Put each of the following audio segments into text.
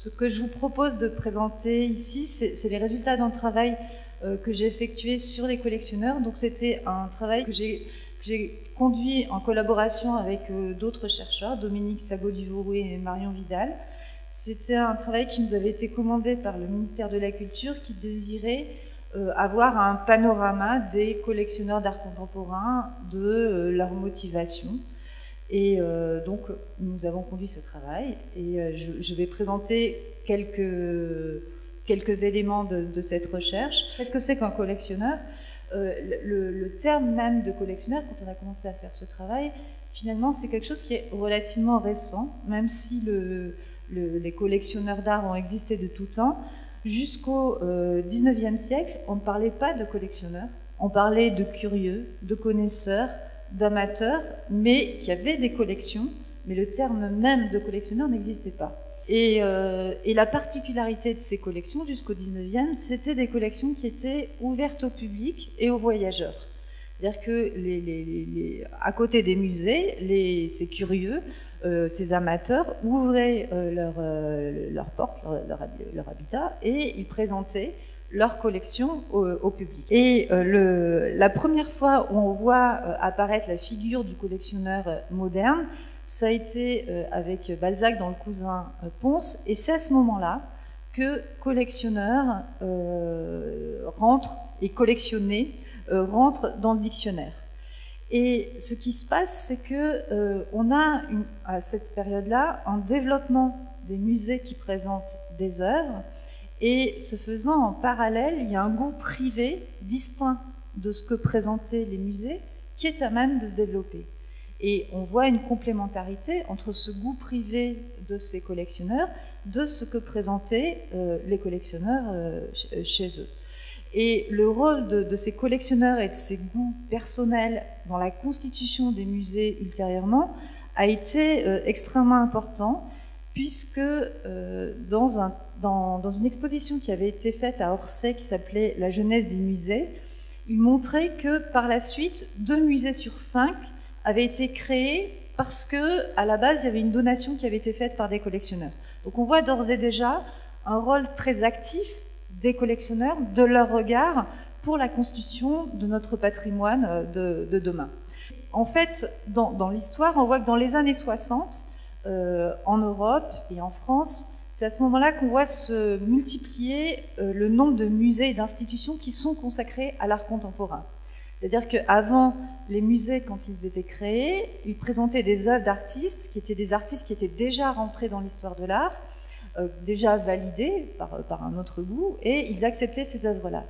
Ce que je vous propose de présenter ici, c'est les résultats d'un travail que j'ai effectué sur les collectionneurs. Donc c'était un travail que j'ai conduit en collaboration avec d'autres chercheurs, Dominique Sagot-Duvauroux et Marion Vidal. C'était un travail qui nous avait été commandé par le ministère de la Culture qui désirait avoir un panorama des collectionneurs d'art contemporain, de leur motivation. Et donc, nous avons conduit ce travail et je vais présenter quelques éléments de cette recherche. Qu'est-ce que c'est qu'un collectionneur ? Le terme même de collectionneur, quand on a commencé à faire ce travail, finalement, c'est quelque chose qui est relativement récent, même si les collectionneurs d'art ont existé de tout temps. Jusqu'au XIXe siècle, on ne parlait pas de collectionneurs, on parlait de curieux, de connaisseurs, d'amateurs, mais qui avaient des collections, mais le terme même de collectionneur n'existait pas. Et la particularité de ces collections, jusqu'au XIXe, c'était des collections qui étaient ouvertes au public et aux voyageurs. C'est-à-dire que à côté des musées, ces curieux, ces amateurs ouvraient leurs portes, leur habitat, et ils présentaient leur collection au public. Et la première fois où on voit apparaître la figure du collectionneur moderne, ça a été avec Balzac dans Le Cousin Pons, et c'est à ce moment-là que collectionneur rentre, et collectionné rentre dans le dictionnaire. Et ce qui se passe, c'est que on a à cette période-là un développement des musées qui présentent des œuvres. Et ce faisant, en parallèle, il y a un goût privé distinct de ce que présentaient les musées qui est à même de se développer. Et on voit une complémentarité entre ce goût privé de ces collectionneurs, de ce que présentaient les collectionneurs chez eux. Et le rôle de ces collectionneurs et de ces goûts personnels dans la constitution des musées ultérieurement a été extrêmement important, puisque dans une exposition qui avait été faite à Orsay, qui s'appelait « La jeunesse des musées », il montrait que par la suite, 2 musées sur 5 avaient été créés parce qu'à la base, il y avait une donation qui avait été faite par des collectionneurs. Donc on voit d'ores et déjà un rôle très actif des collectionneurs, de leur regard pour la constitution de notre patrimoine de demain. En fait, dans l'histoire, on voit que dans les années 60, en Europe et en France, c'est à ce moment-là qu'on voit se multiplier le nombre de musées et d'institutions qui sont consacrés à l'art contemporain. C'est-à-dire qu'avant, les musées, quand ils étaient créés, ils présentaient des œuvres d'artistes qui étaient des artistes qui étaient déjà rentrés dans l'histoire de l'art, déjà validés par un autre goût, et ils acceptaient ces œuvres-là.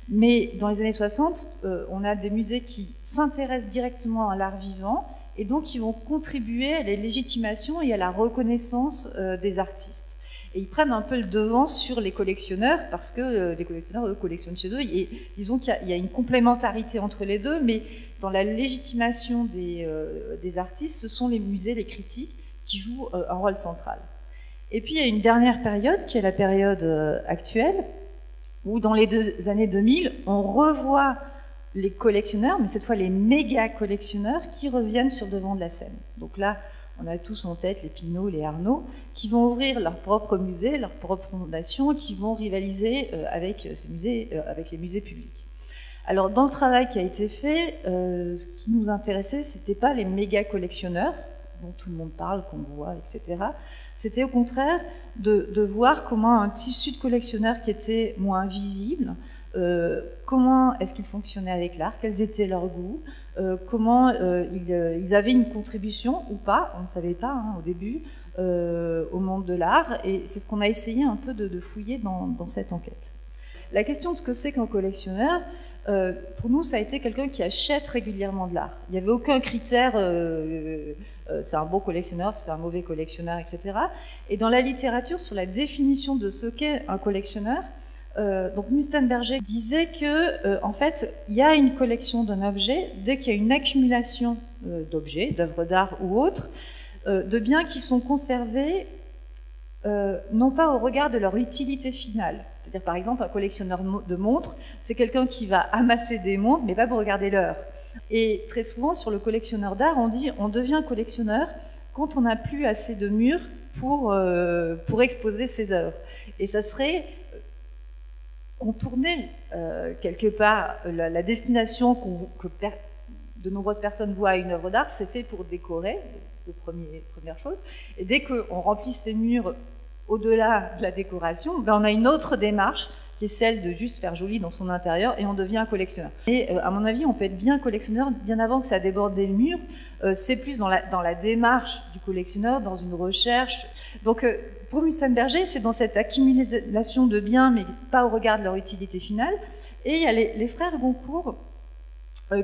Mais dans les années 60, on a des musées qui s'intéressent directement à l'art vivant, et donc ils vont contribuer à la légitimation et à la reconnaissance des artistes. Et ils prennent un peu le devant sur les collectionneurs, parce que les collectionneurs, eux, collectionnent chez eux, et disons qu'il y a une complémentarité entre les deux, mais dans la légitimation des artistes, ce sont les musées, les critiques, qui jouent un rôle central. Et puis il y a une dernière période, qui est la période actuelle, où dans les années 2000, on revoit les collectionneurs, mais cette fois les méga collectionneurs, qui reviennent sur le devant de la scène. Donc là, on a tous en tête les Pinault, les Arnault, qui vont ouvrir leur propre musée, leur propre fondation, qui vont rivaliser avec ces musées, avec les musées publics. Alors, dans le travail qui a été fait, ce qui nous intéressait, c'était pas les méga collectionneurs, dont tout le monde parle, qu'on voit, etc. C'était au contraire de voir comment un tissu de collectionneurs qui était moins visible, comment est-ce qu'ils fonctionnaient avec l'art, quels étaient leurs goûts, comment ils avaient une contribution ou pas, on ne savait pas au début, au monde de l'art, et c'est ce qu'on a essayé un peu de fouiller dans cette enquête. La question de ce que c'est qu'un collectionneur, pour nous, ça a été quelqu'un qui achète régulièrement de l'art. Il n'y avait aucun critère, c'est un bon collectionneur, c'est un mauvais collectionneur, etc. Et dans la littérature, sur la définition de ce qu'est un collectionneur, donc Mustenberger disait que, en fait, il y a une collection d'un objet dès qu'il y a une accumulation d'objets, d'œuvres d'art ou autres, de biens qui sont conservés non pas au regard de leur utilité finale. C'est-à-dire, par exemple, un collectionneur de montres, c'est quelqu'un qui va amasser des montres, mais pas pour regarder l'heure. Et très souvent, sur le collectionneur d'art, on dit on devient collectionneur quand on n'a plus assez de murs pour exposer ses œuvres. Et ça serait contourner quelque part la destination que de nombreuses personnes voient à une œuvre d'art, c'est fait pour décorer, première chose. Et dès qu'on remplit ces murs au-delà de la décoration, ben on a une autre démarche qui est celle de juste faire joli dans son intérieur, et on devient un collectionneur. Et à mon avis, on peut être bien collectionneur bien avant que ça déborde des murs. C'est plus dans la démarche du collectionneur, dans une recherche. Donc, pour Mustenberger, c'est dans cette accumulation de biens, mais pas au regard de leur utilité finale. Et il y a les frères Goncourt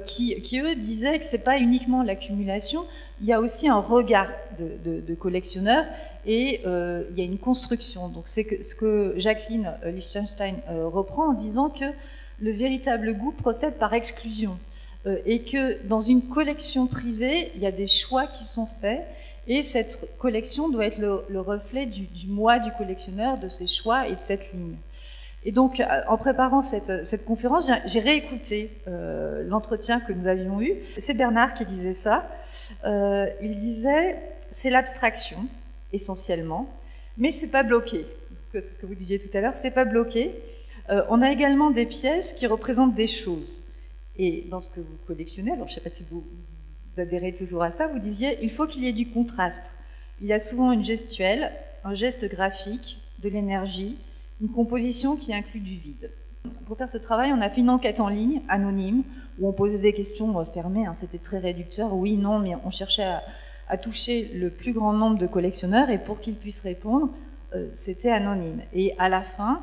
qui, eux, disaient que c'est pas uniquement l'accumulation, il y a aussi un regard de collectionneur, et il y a une construction. Donc c'est ce que Jacqueline Lichtenstein reprend en disant que le véritable goût procède par exclusion, et que dans une collection privée, il y a des choix qui sont faits, et cette collection doit être le reflet du moi du collectionneur, de ses choix et de cette ligne. Et donc, en préparant cette conférence, j'ai réécouté l'entretien que nous avions eu. C'est Bernard qui disait ça. Il disait, c'est l'abstraction, essentiellement, mais c'est pas bloqué. C'est ce que vous disiez tout à l'heure, c'est pas bloqué. On a également des pièces qui représentent des choses. Et dans ce que vous collectionnez, alors je ne sais pas si vous adhérez toujours à ça, vous disiez, il faut qu'il y ait du contraste. Il y a souvent une gestuelle, un geste graphique, de l'énergie, une composition qui inclut du vide. Pour faire ce travail, on a fait une enquête en ligne, anonyme, où on posait des questions fermées, hein, c'était très réducteur, oui, non, mais on cherchait à toucher le plus grand nombre de collectionneurs, et pour qu'ils puissent répondre, c'était anonyme. Et à la fin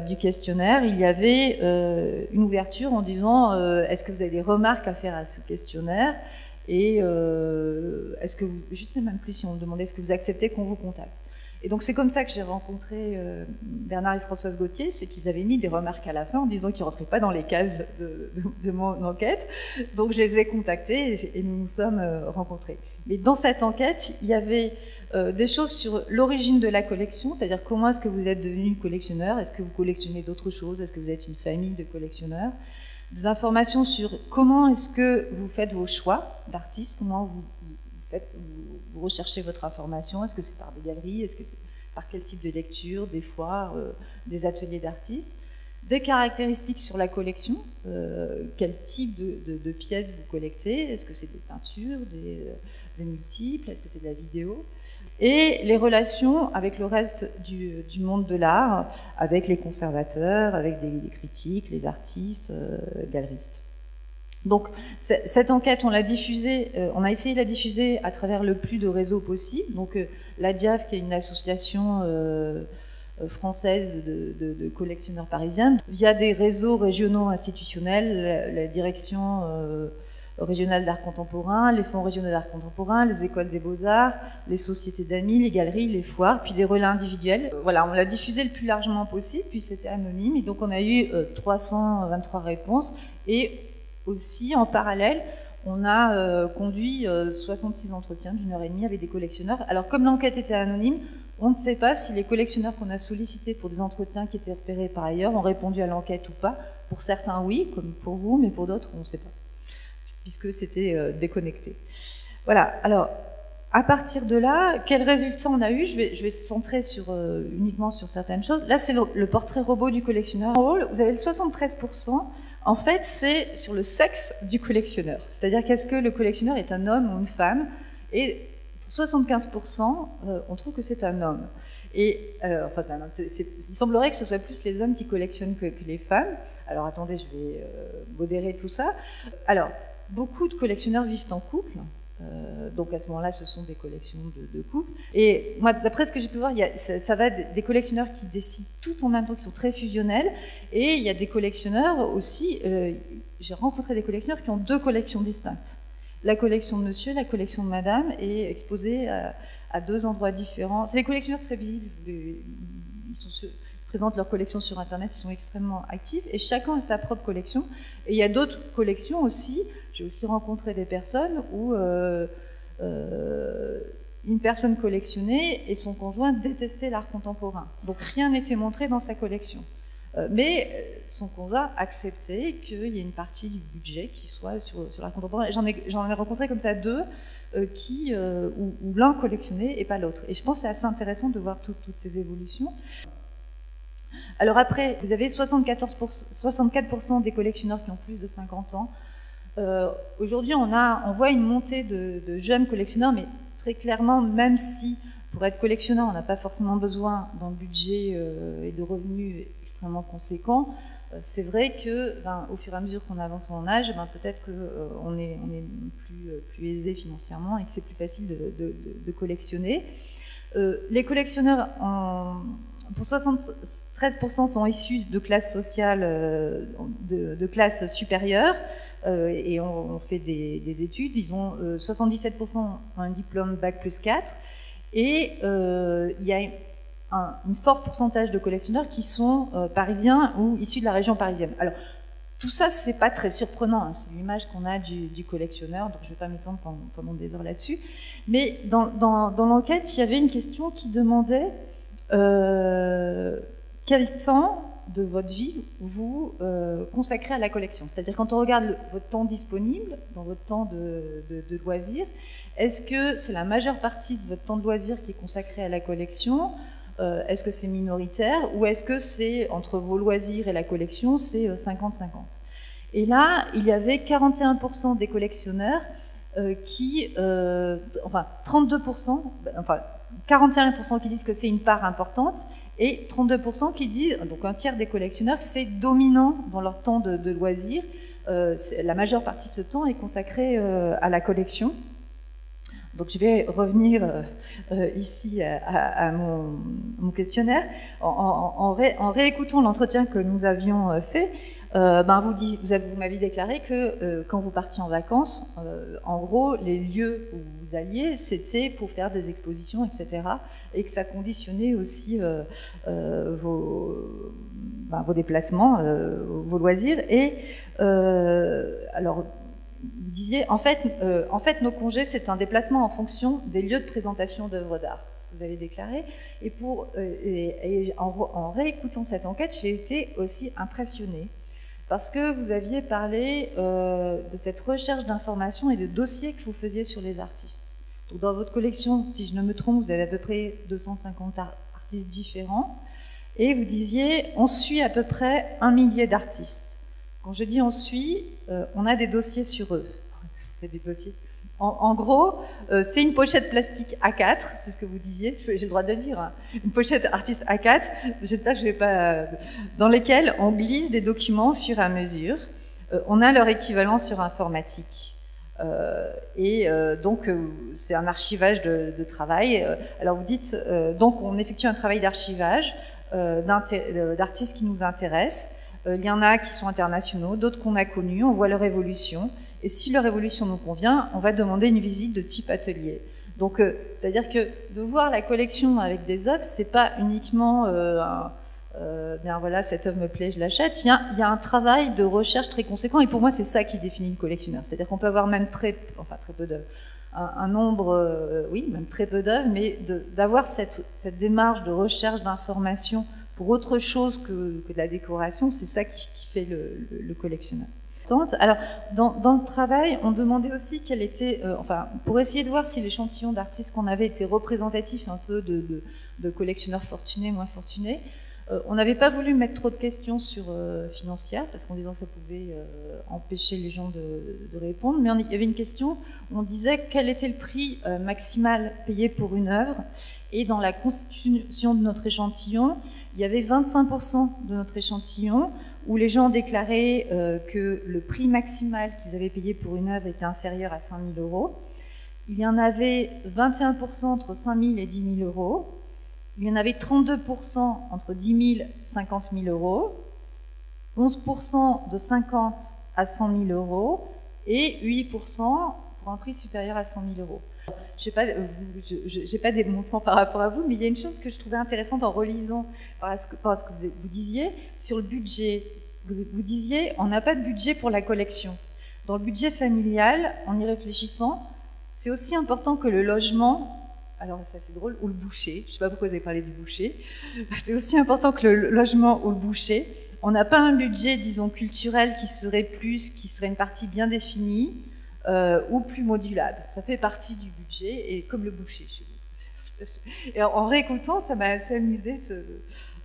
du questionnaire, il y avait une ouverture en disant est-ce que vous avez des remarques à faire à ce questionnaire, et est-ce que vous, je ne sais même plus si on me demandait est-ce que vous acceptez qu'on vous contacte. Et donc c'est comme ça que j'ai rencontré Bernard et Françoise Gauthier, c'est qu'ils avaient mis des remarques à la fin en disant qu'ils ne rentraient pas dans les cases de mon enquête. Donc je les ai contactés et nous nous sommes rencontrés. Mais dans cette enquête, il y avait des choses sur l'origine de la collection, c'est-à-dire comment est-ce que vous êtes devenu collectionneur, est-ce que vous collectionnez d'autres choses, est-ce que vous êtes une famille de collectionneurs, des informations sur comment est-ce que vous faites vos choix d'artistes, comment vous recherchez votre information, est-ce que c'est par des galeries, est-ce que c'est par quel type de lecture, des foires, des ateliers d'artistes, des caractéristiques sur la collection, quel type de pièces vous collectez, est-ce que c'est des peintures, des multiples, est-ce que c'est de la vidéo, et les relations avec le reste du monde de l'art, avec les conservateurs, avec des critiques, les artistes, galeristes. Donc cette enquête, on l'a diffusée, on a essayé de la diffuser à travers le plus de réseaux possible. Donc la DIAF, qui est une association française de collectionneurs parisiens, via des réseaux régionaux institutionnels, la direction régionale d'art contemporain, les fonds régionaux d'art contemporain, les écoles des beaux-arts, les sociétés d'amis, les galeries, les foires, puis des relais individuels. Voilà, on l'a diffusé le plus largement possible, puis c'était anonyme, et donc on a eu 323 réponses, et aussi, en parallèle, on a conduit 66 entretiens d'1h30 avec des collectionneurs. Alors, comme l'enquête était anonyme, on ne sait pas si les collectionneurs qu'on a sollicités pour des entretiens qui étaient repérés par ailleurs ont répondu à l'enquête ou pas. Pour certains, oui, comme pour vous, mais pour d'autres, on ne sait pas, puisque c'était déconnecté. Voilà, alors, à partir de là, quels résultats on a eu ? Je vais centrer uniquement sur certaines choses. Là, c'est le portrait robot du collectionneur. En haut, vous avez le 73%. En fait, c'est sur le sexe du collectionneur. C'est-à-dire qu'est-ce que le collectionneur est un homme ou une femme ? Et pour 75%, on trouve que c'est un homme. Et enfin, c'est un homme. Il semblerait que ce soit plus les hommes qui collectionnent que les femmes. Alors attendez, je vais modérer tout ça. Alors, beaucoup de collectionneurs vivent en couple. Donc à ce moment-là, ce sont des collections de couple. Et moi, d'après ce que j'ai pu voir, ça va des collectionneurs qui décident tout en même temps, qui sont très fusionnels, et il y a des collectionneurs aussi, j'ai rencontré des collectionneurs qui ont deux collections distinctes. La collection de monsieur, la collection de madame, est exposée à deux endroits différents. C'est des collectionneurs très visibles, ils présentent leur collection sur Internet, ils sont extrêmement actifs, et chacun a sa propre collection. Et il y a d'autres collections aussi. J'ai aussi rencontré des personnes où une personne collectionnait et son conjoint détestait l'art contemporain. Donc rien n'était montré dans sa collection. Mais son conjoint acceptait qu'il y ait une partie du budget qui soit sur la contemporaine. J'en ai rencontré comme ça deux où l'un collectionnait et pas l'autre. Et je pense que c'est assez intéressant de voir toutes ces évolutions. Alors après, vous avez 64% des collectionneurs qui ont plus de 50 ans. Aujourd'hui, on voit une montée de jeunes collectionneurs, mais très clairement, même si pour être collectionneur, on n'a pas forcément besoin d'un budget et de revenus extrêmement conséquents, c'est vrai que, au fur et à mesure qu'on avance en âge, peut-être qu'on est plus aisé financièrement et que c'est plus facile de collectionner. Les collectionneurs, pour 73%, sont issus de classes sociales, de classes supérieures, et on fait des études. Ils ont 77% ont un diplôme Bac plus 4, et il y a un fort pourcentage de collectionneurs qui sont parisiens ou issus de la région parisienne. Alors, tout ça, c'est pas très surprenant, hein, c'est l'image qu'on a du collectionneur, donc je ne vais pas m'étendre pendant des heures là-dessus. Mais dans l'enquête, il y avait une question qui demandait quel temps de votre vie vous consacrez à la collection. C'est-à-dire quand on regarde votre temps disponible, dans votre temps de loisirs, est-ce que c'est la majeure partie de votre temps de loisirs qui est consacré à la collection ? Est-ce que c'est minoritaire ou est-ce que c'est entre vos loisirs et la collection, c'est 50-50 ? Et là, il y avait 41% des collectionneurs qui, 32%, 41% qui disent que c'est une part importante et 32% qui disent, donc un tiers des collectionneurs, que c'est dominant dans leur temps de loisirs. La majeure partie de ce temps est consacrée à la collection. Donc je vais revenir ici à mon questionnaire. En réécoutant l'entretien que nous avions fait, vous m'avez déclaré que quand vous partiez en vacances, en gros, les lieux où vous alliez, c'était pour faire des expositions, etc. Et que ça conditionnait aussi vos déplacements, vos loisirs. Et alors, vous disiez, en fait, nos congés, c'est un déplacement en fonction des lieux de présentation d'œuvres d'art, ce que vous avez déclaré. Et en réécoutant cette enquête, j'ai été aussi impressionnée, parce que vous aviez parlé de cette recherche d'informations et de dossiers que vous faisiez sur les artistes. Donc, dans votre collection, si je ne me trompe, vous avez à peu près 250 artistes différents, et vous disiez, on suit à peu près 1 millier d'artistes. Quand je dis on suit, on a des dossiers sur eux. Des dossiers. En gros, c'est une pochette plastique A4, c'est ce que vous disiez, j'ai le droit de le dire, hein. Une pochette artiste A4, j'espère que je ne vais pas... dans lesquelles on glisse des documents au fur et à mesure. On a leur équivalent sur informatique. Donc, c'est un archivage de travail. Alors, vous dites, donc, on effectue un travail d'archivage d'artistes qui nous intéressent. Il y en a qui sont internationaux, d'autres qu'on a connus, on voit leur évolution. Et si leur évolution nous convient, on va demander une visite de type atelier. Donc, c'est-à-dire que de voir la collection avec des œuvres, c'est pas uniquement bien voilà, cette œuvre me plaît, je l'achète. Il y a un travail de recherche très conséquent, et pour moi, c'est ça qui définit le collectionneur. C'est-à-dire qu'on peut avoir même très peu d'œuvres, un nombre, oui, même très peu d'œuvres, mais d'avoir cette démarche de recherche d'information pour autre chose que de la décoration, c'est ça qui fait le collectionneur. Alors, dans le travail, on demandait aussi quel était, pour essayer de voir si l'échantillon d'artistes qu'on avait était représentatif un peu de collectionneurs fortunés, moins fortunés. On n'avait pas voulu mettre trop de questions sur financières, parce qu'en disant que ça pouvait empêcher les gens de répondre, mais il y avait une question, on disait quel était le prix maximal payé pour une œuvre, et dans la constitution de notre échantillon, il y avait 25% de notre échantillon où les gens déclaraient que le prix maximal qu'ils avaient payé pour une œuvre était inférieur à 5 000 €. Il y en avait 21% entre 5 000 et 10 000 €. Il y en avait 32% entre 10 000 et 50 000 €, 11% de 50 à 100 000 € et 8% pour un prix supérieur à 100 000 €. Je n'ai pas des montants par rapport à vous, mais il y a une chose que je trouvais intéressante en relisant par ce que vous disiez sur le budget. Vous disiez, on n'a pas de budget pour la collection. Dans le budget familial, en y réfléchissant, c'est aussi important que le logement alors ça c'est drôle, ou le boucher, je ne sais pas pourquoi vous avez parlé du boucher, c'est aussi important que le logement ou le boucher. On n'a pas un budget, disons, culturel qui serait une partie bien définie ou plus modulable. Ça fait partie du budget, et comme le boucher chez nous. Et en réécoutant, ça m'a assez amusé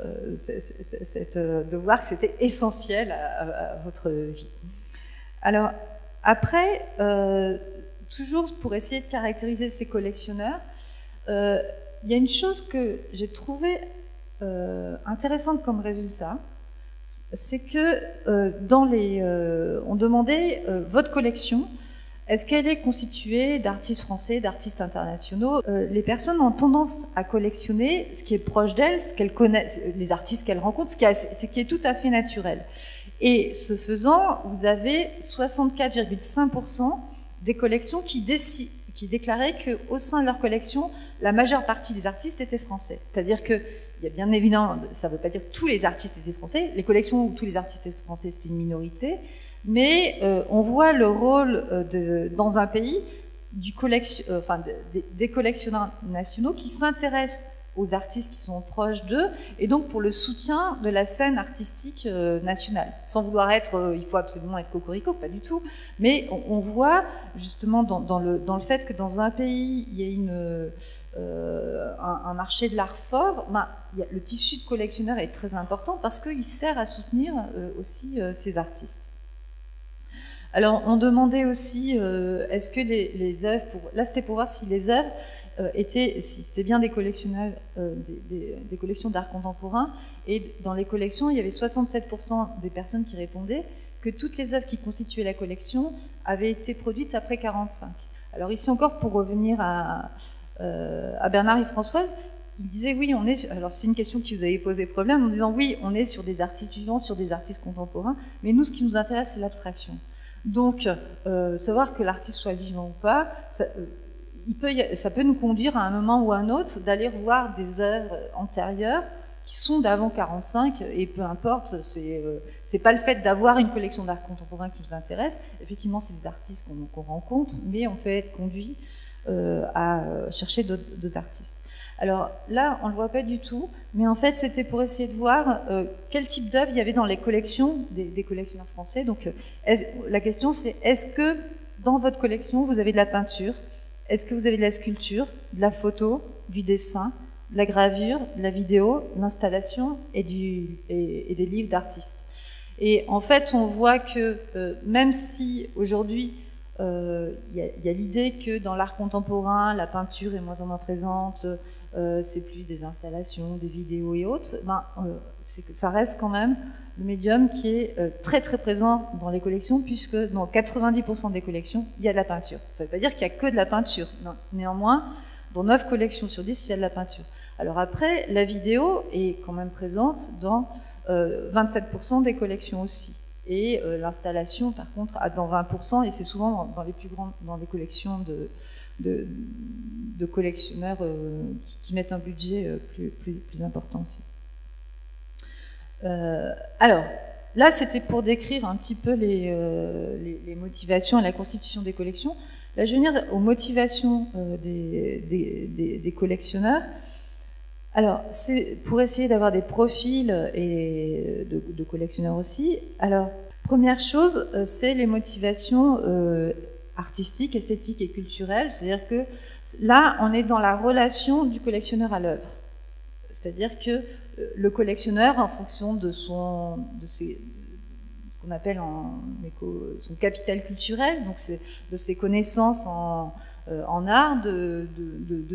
de voir que c'était essentiel à votre vie. Alors, après, toujours pour essayer de caractériser ces collectionneurs, il y a une chose que j'ai trouvée intéressante comme résultat, c'est que on demandait votre collection, est-ce qu'elle est constituée d'artistes français, d'artistes internationaux? Les personnes ont tendance à collectionner ce qui est proche d'elles, ce qu'elles connaissent, les artistes qu'elles rencontrent, ce qui est tout à fait naturel. Et ce faisant, vous avez 64,5% des collections qui déclaraient qu'au sein de leur collection, la majeure partie des artistes étaient français. C'est-à-dire que, il y a bien évidemment, ça ne veut pas dire que tous les artistes étaient français, les collections où tous les artistes étaient français, c'était une minorité, mais on voit le rôle dans un pays des collectionneurs nationaux qui s'intéressent aux artistes qui sont proches d'eux, et donc pour le soutien de la scène artistique nationale. Sans vouloir il faut absolument être cocorico, pas du tout, mais on voit justement dans le fait que dans un pays, il y a un marché de l'art fort, le tissu de collectionneurs est très important parce qu'il sert à soutenir aussi ces artistes. Alors, on demandait aussi, est-ce que les œuvres, là c'était pour voir si les œuvres si c'était bien des collectionneurs, des collections d'art contemporain, et dans les collections, il y avait 67% des personnes qui répondaient que toutes les œuvres qui constituaient la collection avaient été produites après 1945. Alors ici encore, pour revenir à Bernard et Françoise, ils disaient oui, alors c'est une question qui vous avait posé problème, en disant oui, on est sur des artistes vivants, sur des artistes contemporains, mais nous, ce qui nous intéresse, c'est l'abstraction. Donc, savoir que l'artiste soit vivant ou pas, ça peut nous conduire à un moment ou à un autre d'aller voir des œuvres antérieures qui sont d'avant 1945, et peu importe, c'est pas le fait d'avoir une collection d'art contemporain qui nous intéresse. Effectivement, c'est des artistes qu'on rencontre, mais on peut être conduit à chercher d'autres artistes. Alors là, on ne le voit pas du tout, mais en fait, c'était pour essayer de voir quel type d'œuvres il y avait dans les collections des collectionneurs français. Donc, la question, c'est est-ce que dans votre collection, vous avez de la peinture? Est-ce que vous avez de la sculpture, de la photo, du dessin, de la gravure, de la vidéo, de l'installation et des livres d'artistes? Et en fait, on voit que même si aujourd'hui, il y a l'idée que dans l'art contemporain, la peinture est moins en moins présente, c'est plus des installations, des vidéos et autres, ça reste quand même le médium qui est très très présent dans les collections, puisque dans 90% des collections, il y a de la peinture. Ça ne veut pas dire qu'il n'y a que de la peinture. Non. Néanmoins, dans 9 collections sur 10, il y a de la peinture. Alors après, la vidéo est quand même présente dans 27% des collections aussi. Et l'installation, par contre, dans 20%, et c'est souvent dans les collections de collectionneurs qui mettent un budget plus important aussi. Alors, là, c'était pour décrire un petit peu les motivations et la constitution des collections. Là, je vais venir aux motivations des collectionneurs. Alors, c'est pour essayer d'avoir des profils et de collectionneurs aussi. Alors, première chose, c'est les motivations artistiques, esthétiques et culturelles. C'est-à-dire que là, on est dans la relation du collectionneur à l'œuvre. C'est-à-dire que le collectionneur, en fonction de ce qu'on appelle son capital culturel, donc de ses connaissances en art, de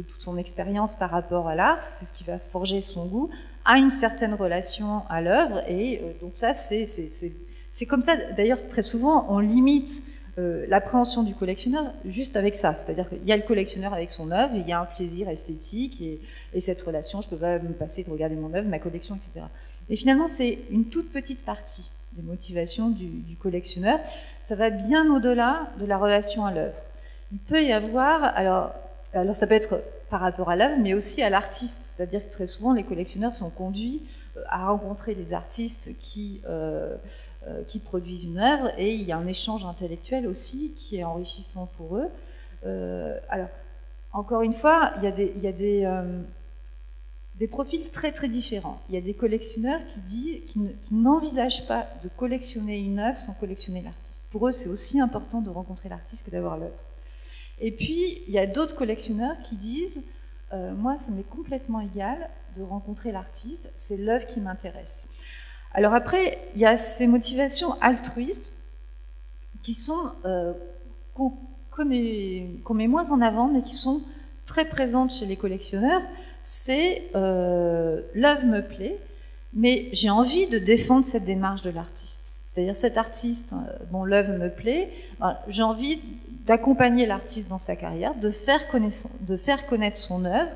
toute son expérience par rapport à l'art, c'est ce qui va forger son goût, a une certaine relation à l'œuvre, et donc ça, c'est comme ça. D'ailleurs, très souvent, on limite l'appréhension du collectionneur juste avec ça, c'est-à-dire qu'il y a le collectionneur avec son œuvre, et il y a un plaisir esthétique et cette relation, je ne peux pas me passer de regarder mon œuvre, ma collection, etc. Et finalement, c'est une toute petite partie des motivations du collectionneur. Ça va bien au-delà de la relation à l'œuvre. Il peut y avoir, alors ça peut être par rapport à l'œuvre, mais aussi à l'artiste, c'est-à-dire que très souvent, les collectionneurs sont conduits à rencontrer les artistes qui produisent une œuvre, et il y a un échange intellectuel aussi qui est enrichissant pour eux. Alors, Encore une fois, il y a des profils très très différents. Il y a des collectionneurs qui n'envisagent pas de collectionner une œuvre sans collectionner l'artiste. Pour eux, c'est aussi important de rencontrer l'artiste que d'avoir l'œuvre. Et puis, il y a d'autres collectionneurs qui disent moi, ça m'est complètement égal de rencontrer l'artiste, c'est l'œuvre qui m'intéresse. Alors après, il y a ces motivations altruistes qui sont qu'on met moins en avant, mais qui sont très présentes chez les collectionneurs. C'est l'œuvre me plaît, mais j'ai envie de défendre cette démarche de l'artiste. C'est-à-dire cet artiste dont l'œuvre me plaît, j'ai envie d'accompagner l'artiste dans sa carrière, de faire connaître son œuvre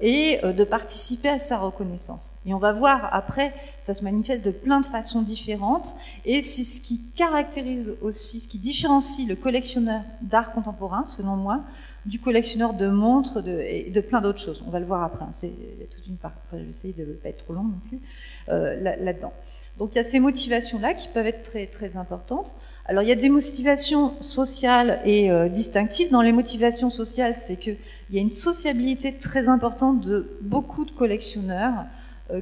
et de participer à sa reconnaissance. Et on va voir après, ça se manifeste de plein de façons différentes, et c'est ce qui caractérise aussi, ce qui différencie le collectionneur d'art contemporain, selon moi, du collectionneur de montres et de plein d'autres choses. On va le voir après. C'est toute une part. Enfin, je vais essayer de ne pas être trop long non plus là-dedans. Donc il y a ces motivations-là qui peuvent être très, très importantes. Alors il y a des motivations sociales et distinctives. Dans les motivations sociales, c'est qu'il y a une sociabilité très importante de beaucoup de collectionneurs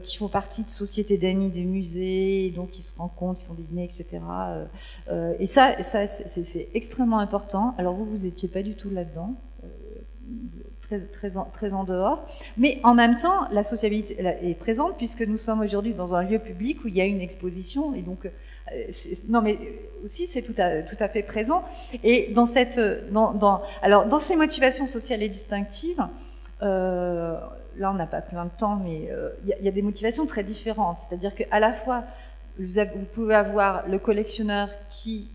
qui font partie de sociétés d'amis des musées, donc qui se rencontrent, qui font des dîners, etc. Et ça c'est extrêmement important. Alors vous n'étiez pas du tout là-dedans. Très en dehors, mais en même temps, la sociabilité est présente puisque nous sommes aujourd'hui dans un lieu public où il y a une exposition, et donc non, mais aussi c'est tout à fait présent. Et dans dans ces motivations sociales et distinctives, là on n'a pas plein de temps, mais il y a des motivations très différentes. C'est-à-dire qu'à la fois vous pouvez avoir le collectionneur qui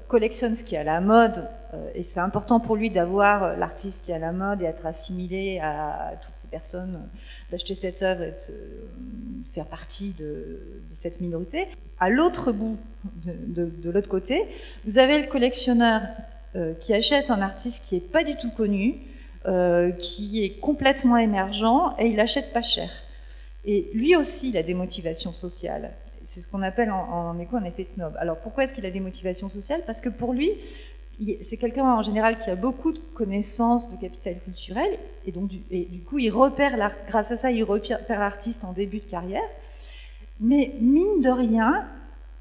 collectionne ce qui est à la mode, et c'est important pour lui d'avoir l'artiste qui est à la mode et être assimilé à toutes ces personnes, d'acheter cette œuvre et de faire partie de cette minorité. À l'autre bout, de l'autre côté, vous avez le collectionneur qui achète un artiste qui n'est pas du tout connu, qui est complètement émergent, et il achète pas cher. Et lui aussi, il a des motivations sociales. C'est ce qu'on appelle en éco un effet snob. Alors pourquoi est-ce qu'il a des motivations sociales? Parce que pour lui, c'est quelqu'un en général qui a beaucoup de connaissances de capital culturel, et donc du coup, grâce à ça, il repère l'artiste en début de carrière. Mais mine de rien,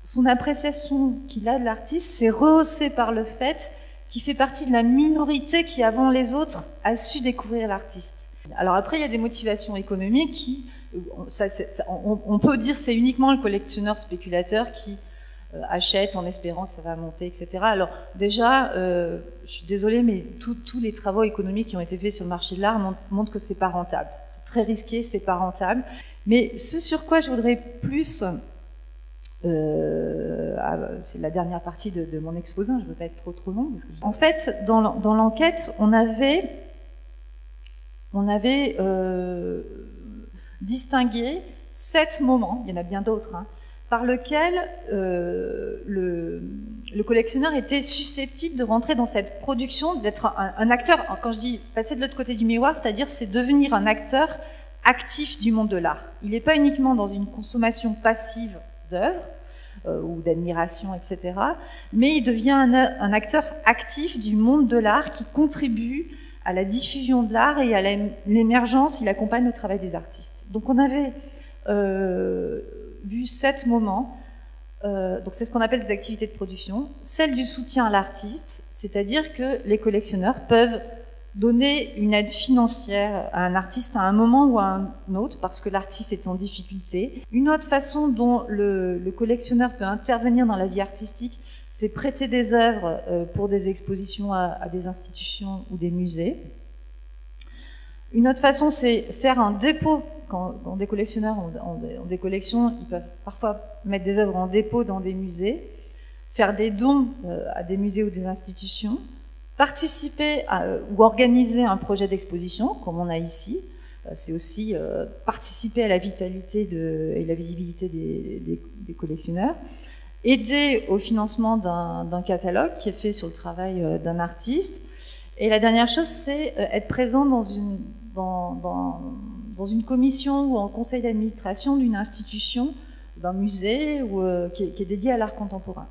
son appréciation qu'il a de l'artiste, c'est rehaussée par le fait qu'il fait partie de la minorité qui, avant les autres, a su découvrir l'artiste. Alors après, il y a des motivations économiques qui... on peut dire c'est uniquement le collectionneur spéculateur qui achète en espérant que ça va monter, etc. Alors déjà, je suis désolée, mais tous les travaux économiques qui ont été faits sur le marché de l'art montrent que c'est pas rentable. C'est très risqué, c'est pas rentable. Mais ce sur quoi je voudrais plus, c'est la dernière partie de mon exposé, je ne veux pas être trop long. En fait, dans l'enquête, on avait distingué 7 moments, il y en a bien d'autres, par lesquels le collectionneur était susceptible de rentrer dans cette production, d'être un acteur. Quand je dis passer de l'autre côté du miroir, c'est-à-dire c'est devenir un acteur actif du monde de l'art. Il n'est pas uniquement dans une consommation passive d'œuvres ou d'admiration, etc., mais il devient un acteur actif du monde de l'art qui contribue à la diffusion de l'art et à l'émergence, il accompagne le travail des artistes. Donc on avait vu 7 moments, donc c'est ce qu'on appelle des activités de production, celle du soutien à l'artiste, c'est-à-dire que les collectionneurs peuvent donner une aide financière à un artiste à un moment ou à un autre, parce que l'artiste est en difficulté. Une autre façon dont le collectionneur peut intervenir dans la vie artistique, c'est prêter des œuvres pour des expositions à des institutions ou des musées. Une autre façon, c'est faire un dépôt. Quand des collectionneurs ont des collections, ils peuvent parfois mettre des œuvres en dépôt dans des musées, faire des dons à des musées ou des institutions, participer ou organiser un projet d'exposition, comme on a ici. C'est aussi participer à la vitalité et la visibilité des collectionneurs. Aider au financement d'un catalogue qui est fait sur le travail d'un artiste. Et la dernière chose, c'est être présent dans une commission ou en conseil d'administration d'une institution, d'un musée qui est dédié à l'art contemporain.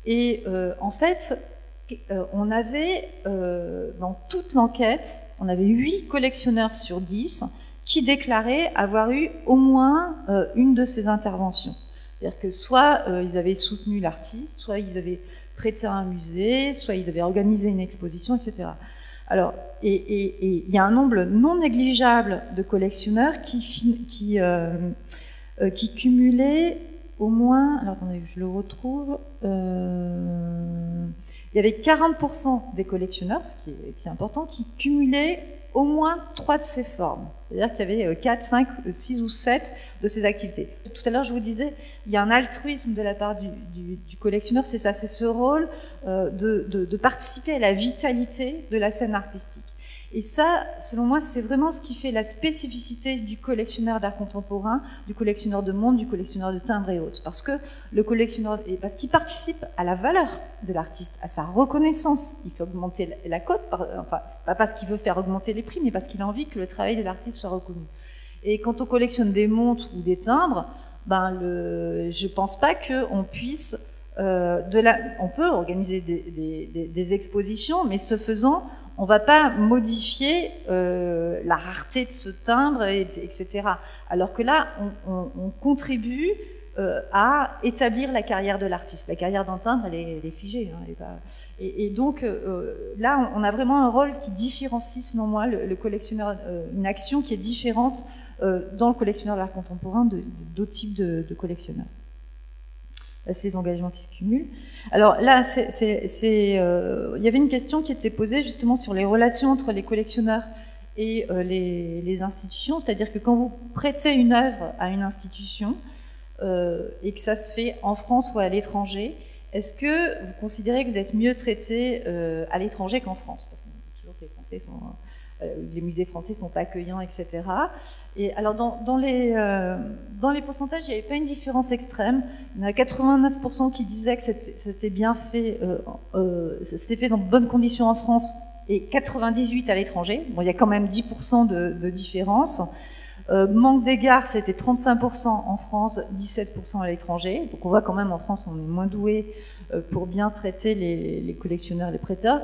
Et en fait, on avait, dans toute l'enquête, on avait 8 collectionneurs sur 10 qui déclaraient avoir eu au moins une de ces interventions. C'est-à-dire que soit ils avaient soutenu l'artiste, soit ils avaient prêté à un musée, soit ils avaient organisé une exposition, etc. Alors, et il y a un nombre non négligeable de collectionneurs qui cumulaient au moins, alors attendez, je le retrouve, il y avait 40% des collectionneurs, ce qui est important, qui cumulaient au moins 3 de ces formes. C'est-à-dire qu'il y avait 4, 5, 6 ou 7 de ces activités. Tout à l'heure, je vous disais, il y a un altruisme de la part du collectionneur, c'est ça, c'est ce rôle de participer à la vitalité de la scène artistique. Et ça, selon moi, c'est vraiment ce qui fait la spécificité du collectionneur d'art contemporain, du collectionneur de montres, du collectionneur de timbres et autres. Parce que le collectionneur, parce qu'il participe à la valeur de l'artiste, à sa reconnaissance. Il fait augmenter la cote, enfin, pas parce qu'il veut faire augmenter les prix, mais parce qu'il a envie que le travail de l'artiste soit reconnu. Et quand on collectionne des montres ou des timbres, je pense pas qu'on puisse, on peut organiser des expositions, mais ce faisant, on ne va pas modifier la rareté de ce timbre, etc. Alors que là, on contribue à établir la carrière de l'artiste. La carrière d'un timbre, elle est figée. Hein, elle est pas... et donc, là, on a vraiment un rôle qui différencie, selon moi, le collectionneur, une action qui est différente dans le collectionneur d'art contemporain d'autres types de collectionneurs. Là, c'est les engagements qui se cumulent. Alors là, il y avait une question qui était posée justement sur les relations entre les collectionneurs et les institutions, c'est-à-dire que quand vous prêtez une œuvre à une institution et que ça se fait en France ou à l'étranger, est-ce que vous considérez que vous êtes mieux traité à l'étranger qu'en France? Parce qu'on dit toujours que les Français sont... les musées français sont pas accueillants, etc. Et alors dans les pourcentages, il n'y avait pas une différence extrême. Il y en a 89% qui disaient que ça s'était bien fait, ça s'était fait dans de bonnes conditions en France, et 98% à l'étranger. Bon, il y a quand même 10% de différence. Manque d'égard, c'était 35% en France, 17% à l'étranger. Donc on voit quand même en France, on est moins doué pour bien traiter les collectionneurs, les prêteurs.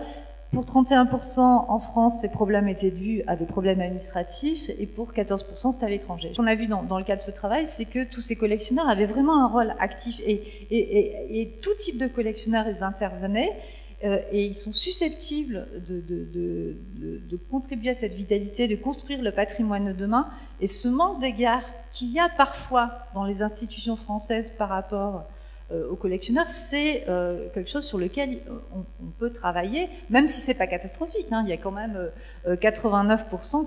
Pour 31% en France, ces problèmes étaient dus à des problèmes administratifs, et pour 14%, c'était à l'étranger. Ce qu'on a vu dans le cadre de ce travail, c'est que tous ces collectionneurs avaient vraiment un rôle actif, et tout type de collectionneurs, ils intervenaient, et ils sont susceptibles de contribuer à cette vitalité, de construire le patrimoine de demain. Et ce manque d'égard qu'il y a parfois dans les institutions françaises par rapport aux collectionneurs, c'est quelque chose sur lequel on peut travailler, même si c'est pas catastrophique. Hein. Il y a quand même 89%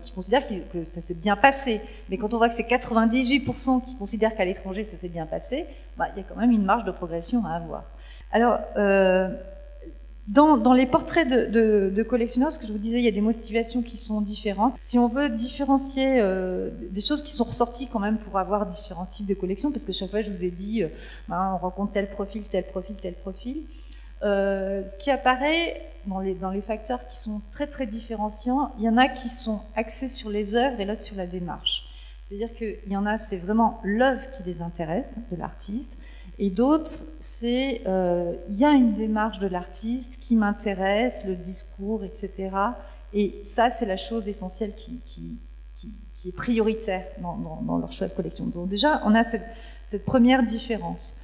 qui considèrent que ça s'est bien passé. Mais quand on voit que c'est 98% qui considèrent qu'à l'étranger ça s'est bien passé, il y a quand même une marge de progression à avoir. Alors, dans les portraits de collectionneurs, ce que je vous disais, il y a des motivations qui sont différentes. Si on veut différencier des choses qui sont ressorties quand même pour avoir différents types de collections, parce que chaque fois je vous ai dit, on rencontre tel profil, tel profil, tel profil. Ce qui apparaît dans les facteurs qui sont très très différenciants, il y en a qui sont axés sur les œuvres et l'autre sur la démarche. C'est-à-dire qu'il y en a, c'est vraiment l'œuvre qui les intéresse, de l'artiste. Et d'autres, c'est il y a une démarche de l'artiste qui m'intéresse, le discours, etc. Et ça, c'est la chose essentielle qui est prioritaire dans leur choix de collection. Donc déjà, on a cette première différence.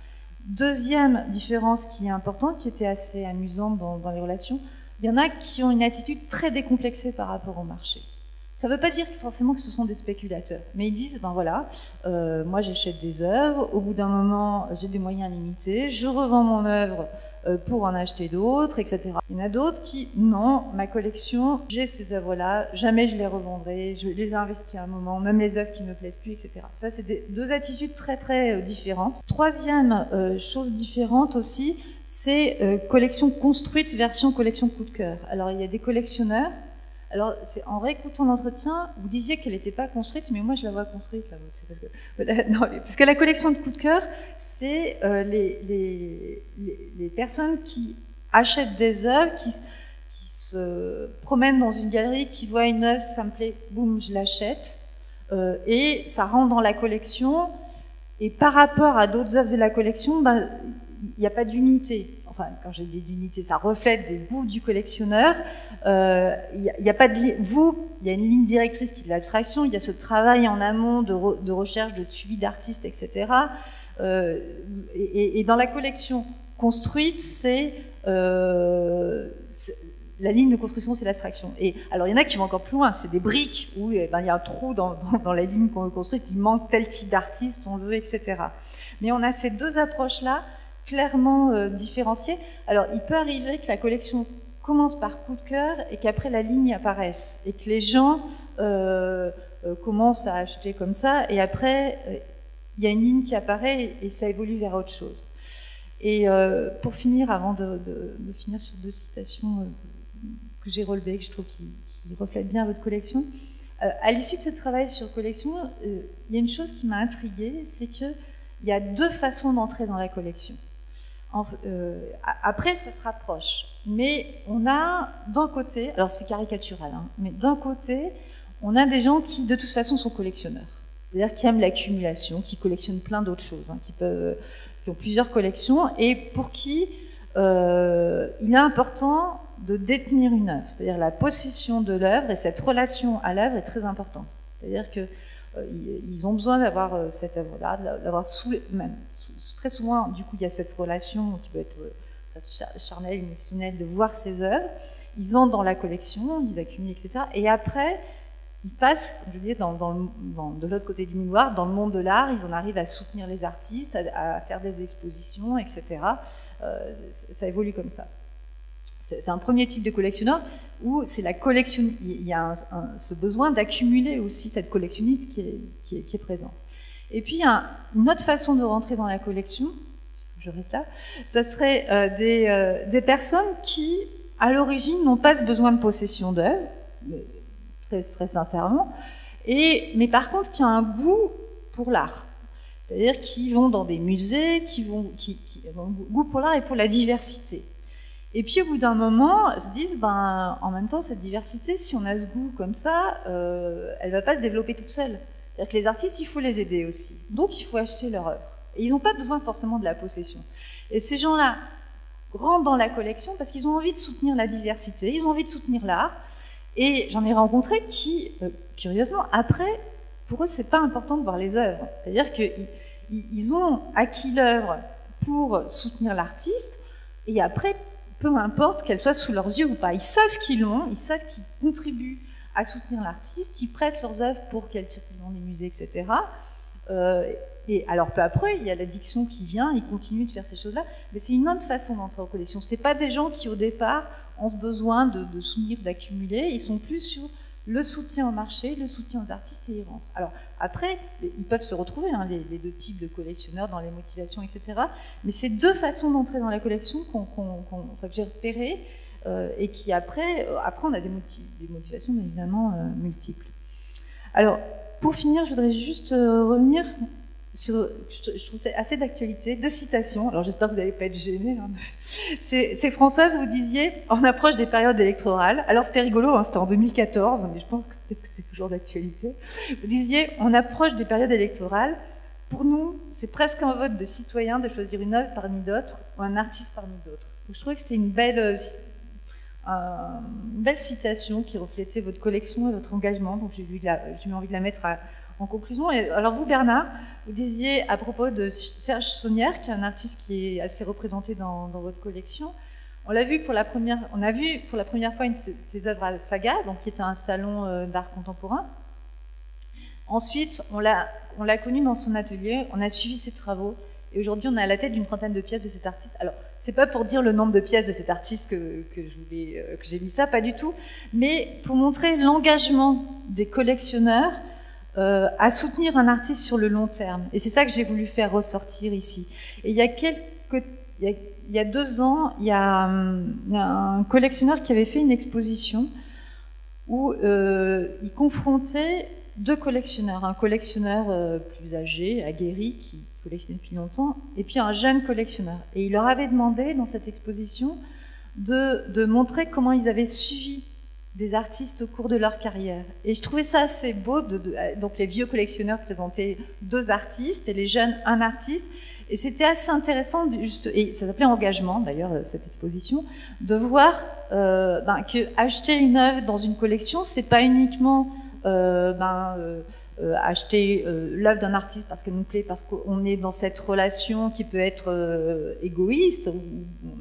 Deuxième différence qui est importante, qui était assez amusante dans les relations, il y en a qui ont une attitude très décomplexée par rapport au marché. Ça ne veut pas dire forcément que ce sont des spéculateurs, mais ils disent, moi j'achète des œuvres, au bout d'un moment j'ai des moyens limités, je revends mon œuvre pour en acheter d'autres, etc. Il y en a d'autres qui, non, ma collection, j'ai ces œuvres-là, jamais je les revendrai, je les ai investies à un moment, même les œuvres qui ne me plaisent plus, etc. Ça, c'est deux attitudes très très différentes. Troisième chose différente aussi, c'est collection construite version collection coup de cœur. Alors il y a des collectionneurs. Alors, en réécoutant l'entretien, vous disiez qu'elle n'était pas construite, mais moi je la vois construite. Là, parce que la collection de coup de cœur, c'est les personnes qui achètent des œuvres, qui se promènent dans une galerie, qui voient une œuvre, ça me plaît, boum, je l'achète, et ça rentre dans la collection. Et par rapport à d'autres œuvres de la collection, il n'y a pas d'unité enfin quand je dis d'unité, ça reflète des goûts du collectionneur. Il y a pas de il y a une ligne directrice qui est de l'abstraction, il y a ce travail en amont de recherche, de suivi d'artistes, etc. Et dans la collection construite, la ligne de construction, c'est l'abstraction. Et alors, il y en a qui vont encore plus loin. C'est des briques où il y a un trou dans la ligne qu'on veut construire. Il manque tel type d'artiste, on veut, etc. Mais on a ces deux approches-là clairement différenciées. Alors, il peut arriver que la collection commence par coup de cœur et qu'après la ligne apparaisse et que les gens commencent à acheter comme ça. Et après, il y a une ligne qui apparaît et ça évolue vers autre chose. Et pour finir, avant de finir sur deux citations que j'ai relevées, que je trouve qui reflètent bien votre collection, à l'issue de ce travail sur collection, il y a une chose qui m'a intriguée, c'est qu'il y a deux façons d'entrer dans la collection. Après, ça se rapproche. Mais on a d'un côté, alors c'est caricatural, hein, mais d'un côté, on a des gens qui de toute façon sont collectionneurs. C'est-à-dire qui aiment l'accumulation, qui collectionnent plein d'autres choses, hein, qui ont plusieurs collections, et pour qui il est important de détenir une œuvre. C'est-à-dire la possession de l'œuvre, et cette relation à l'œuvre est très importante. C'est-à-dire qu'ils ont besoin d'avoir cette œuvre-là, d'avoir très souvent, du coup, il y a cette relation qui peut être charnelle, émotionnelle, de voir ces œuvres. Ils entrent dans la collection, ils accumulent, etc. Et après, ils passent, je veux dire, de l'autre côté du miroir, dans le monde de l'art, ils en arrivent à soutenir les artistes, à faire des expositions, etc. Ça évolue comme ça. C'est un premier type de collectionneur où c'est la collection, il y a ce besoin d'accumuler aussi cette collectionnite qui est présente. Et puis, il y a une autre façon de rentrer dans la collection, je reste là, ça serait des personnes qui, à l'origine, n'ont pas ce besoin de possession d'œuvres, très sincèrement, mais par contre qui ont un goût pour l'art. C'est-à-dire qui vont dans des musées, qui ont un goût pour l'art et pour la diversité. Et puis au bout d'un moment, se disent, en même temps, cette diversité, si on a ce goût comme ça, elle ne va pas se développer toute seule. C'est-à-dire que les artistes, il faut les aider aussi. Donc il faut acheter leur œuvre. Et ils n'ont pas besoin forcément de la possession. Et ces gens-là rentrent dans la collection parce qu'ils ont envie de soutenir la diversité, ils ont envie de soutenir l'art. Et j'en ai rencontré qui, curieusement, après, pour eux, c'est pas important de voir les œuvres. C'est-à-dire qu'ils ont acquis l'œuvre pour soutenir l'artiste, et après, peu importe qu'elle soit sous leurs yeux ou pas. Ils savent qu'ils l'ont, ils savent qu'ils contribuent à soutenir l'artiste, ils prêtent leurs œuvres pour qu'elles circulent dans les musées, etc. Et alors, peu après, il y a l'addiction qui vient, ils continuent de faire ces choses-là, mais c'est une autre façon d'entrer en collection. C'est pas des gens qui, au départ, ont ce besoin de soutenir, d'accumuler, ils sont plus sur le soutien au marché, le soutien aux artistes, et ils rentrent. Alors, après, ils peuvent se retrouver, hein, les deux types de collectionneurs dans les motivations, etc. Mais c'est deux façons d'entrer dans la collection que j'ai repérées, et qui, après, on a des motivations, évidemment, multiples. Alors, pour finir, je voudrais juste revenir sur, je trouve c'est assez d'actualité, deux citations. Alors j'espère que vous n'allez pas être gênés. Hein. C'est Françoise, vous disiez, on approche des périodes électorales. Alors c'était rigolo, hein, c'était en 2014, mais je pense que peut-être que c'est toujours d'actualité. Vous disiez, on approche des périodes électorales. Pour nous, c'est presque un vote de citoyen de choisir une œuvre parmi d'autres ou un artiste parmi d'autres. Donc je trouvais que c'était une belle citation qui reflétait votre collection et votre engagement. Donc j'ai eu envie de la mettre en conclusion. Et alors vous, Bernard, vous disiez à propos de Serge Saunière, qui est un artiste qui est assez représenté dans votre collection. On a vu pour la première fois ses œuvres à Saga, donc qui était un salon d'art contemporain. Ensuite, on l'a connu dans son atelier, on a suivi ses travaux, et aujourd'hui on est à la tête d'une trentaine de pièces de cet artiste. Alors, c'est pas pour dire le nombre de pièces de cet artiste que j'ai mis ça, pas du tout, mais pour montrer l'engagement des collectionneurs à soutenir un artiste sur le long terme. Et c'est ça que j'ai voulu faire ressortir ici. Et il y a 2 ans, il y a un collectionneur qui avait fait une exposition où il confrontait 2 collectionneurs. Un collectionneur plus âgé, aguerri, qui collectionnait depuis longtemps, et puis un jeune collectionneur. Et il leur avait demandé, dans cette exposition, de montrer comment ils avaient suivi des artistes au cours de leur carrière. Et je trouvais ça assez beau. Donc les vieux collectionneurs présentaient 2 artistes et les jeunes, un artiste. Et c'était assez intéressant, et ça s'appelait Engagement, d'ailleurs, cette exposition, de voir que acheter une œuvre dans une collection, c'est pas uniquement acheter l'œuvre d'un artiste parce qu'elle nous plaît, parce qu'on est dans cette relation qui peut être égoïste, ou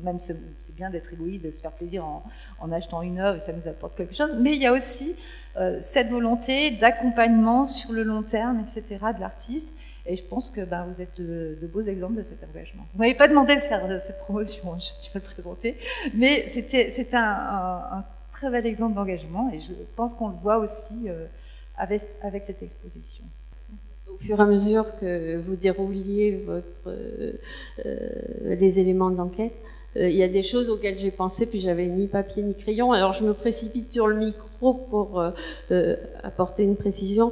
même c'est bien d'être égoïste, de se faire plaisir en achetant une œuvre, et ça nous apporte quelque chose, mais il y a aussi cette volonté d'accompagnement sur le long terme, etc., de l'artiste. Et je pense que vous êtes de beaux exemples de cet engagement. Vous m'avez pas demandé de faire cette promotion, je tiens à le présenter, mais c'était un très bel exemple d'engagement, et je pense qu'on le voit aussi avec cette exposition. Au fur et à mesure que vous dérouliez les éléments d'enquête, il y a des choses auxquelles j'ai pensé, puis j'avais ni papier ni crayon. Alors je me précipite sur le micro pour apporter une précision.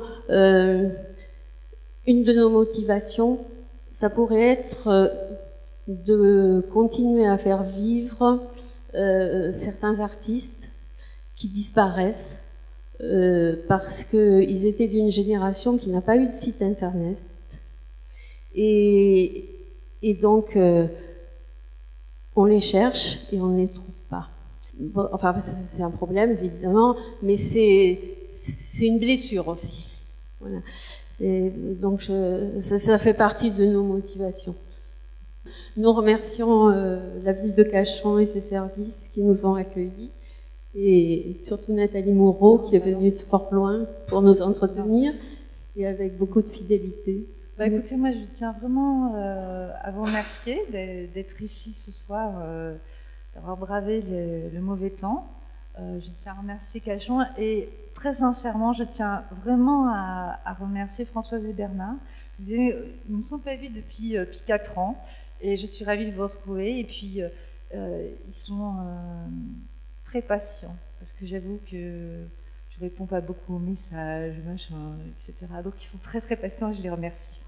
Une de nos motivations, ça pourrait être de continuer à faire vivre certains artistes qui disparaissent parce qu'ils étaient d'une génération qui n'a pas eu de site internet. Et donc, on les cherche et on ne les trouve pas. Bon, enfin, c'est un problème, évidemment, mais c'est une blessure aussi. Voilà. Et donc, ça fait partie de nos motivations. Nous remercions la ville de Cachan et ses services qui nous ont accueillis, et surtout Nathalie Moreau qui est venue de fort loin pour nous entretenir, et avec beaucoup de fidélité. Écoutez, moi je tiens vraiment à vous remercier d'être ici ce soir, d'avoir bravé le mauvais temps. Je tiens à remercier Cachan, et très sincèrement, je tiens vraiment à remercier Françoise et Bernard. Nous ne nous sommes pas vus depuis 4 ans, et je suis ravie de vous retrouver. Et puis, ils sont très patients, parce que j'avoue que je réponds pas beaucoup aux messages, machin, etc. Donc, ils sont très très patients, et je les remercie.